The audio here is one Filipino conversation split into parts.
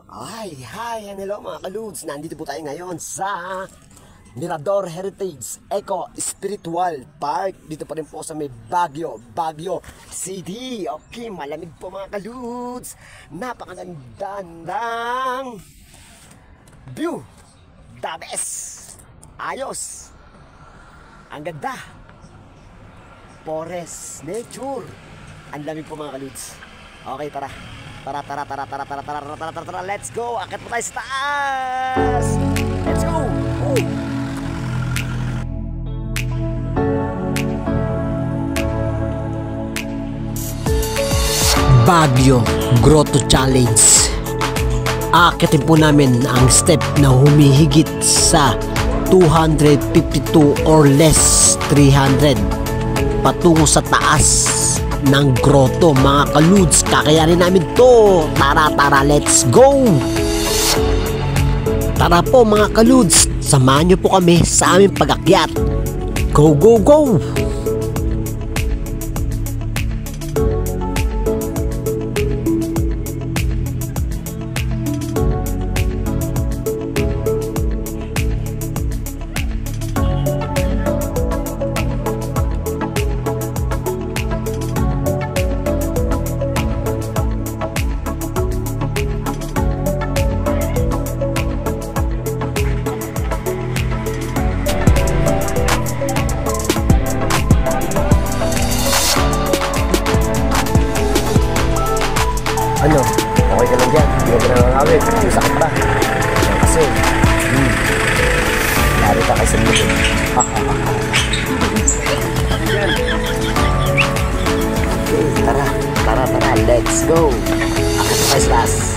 Hi, and hello mga kaludes. Nandito po tayo ngayon sa Mirador Heritage Eco Spiritual Park. Dito pa rin po sa may Baguio City. Okay, malamig po mga kaludes. Napakaganda ng view. The best. Ayos. Ang ganda. Forest, nature. Ang lamig po mga kaludes. Okay, tara. Tara, let's go! Akit po tayo sa taas! Let's go! Baguio Grotto Challenge. Akitin po namin ang step na humihigit sa 252 or less 300 patungo sa taas ng grotto mga kaludes. Kakayanin namin to. Tara, let's go. Tara po mga kaludes, samahan nyo po kami sa aming pag-akyat. Go! Ano? Okay ka lang dyan? Hindi ka nangangamit? Sakit ba? Kasi lari ka kayo sa mundo. Okay, tara, let's go. Akit tayo sa taas.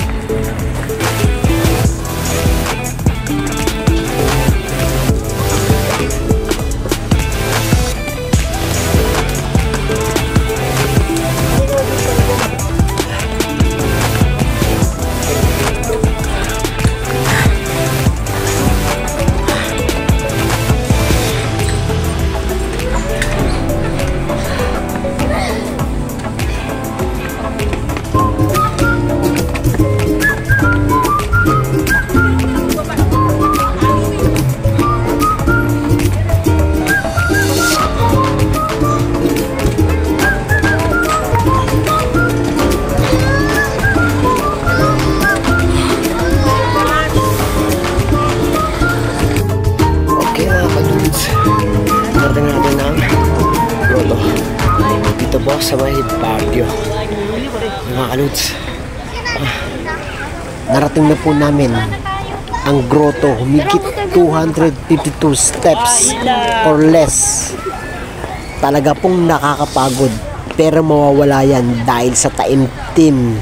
Narating natin ng grotto dito po sa may Baguio mga kaludes. Narating na po namin ang grotto, humigit 252 steps or less. Talaga pong nakakapagod, pero mawawala yan dahil sa taimtim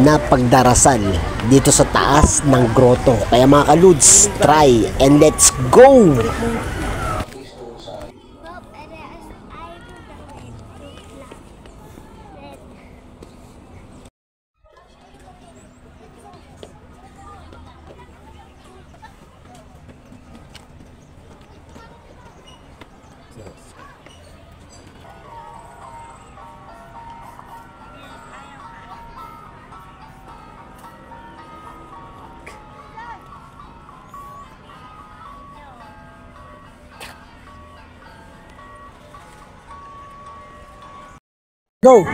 na pagdarasal dito sa taas ng grotto. Kaya mga kaludes, try and let's go! Go!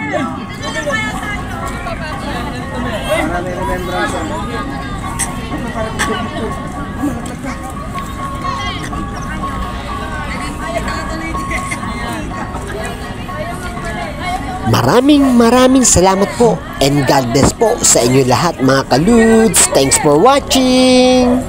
Maraming salamat po and God bless po sa inyo lahat mga kaludes. Thanks for watching!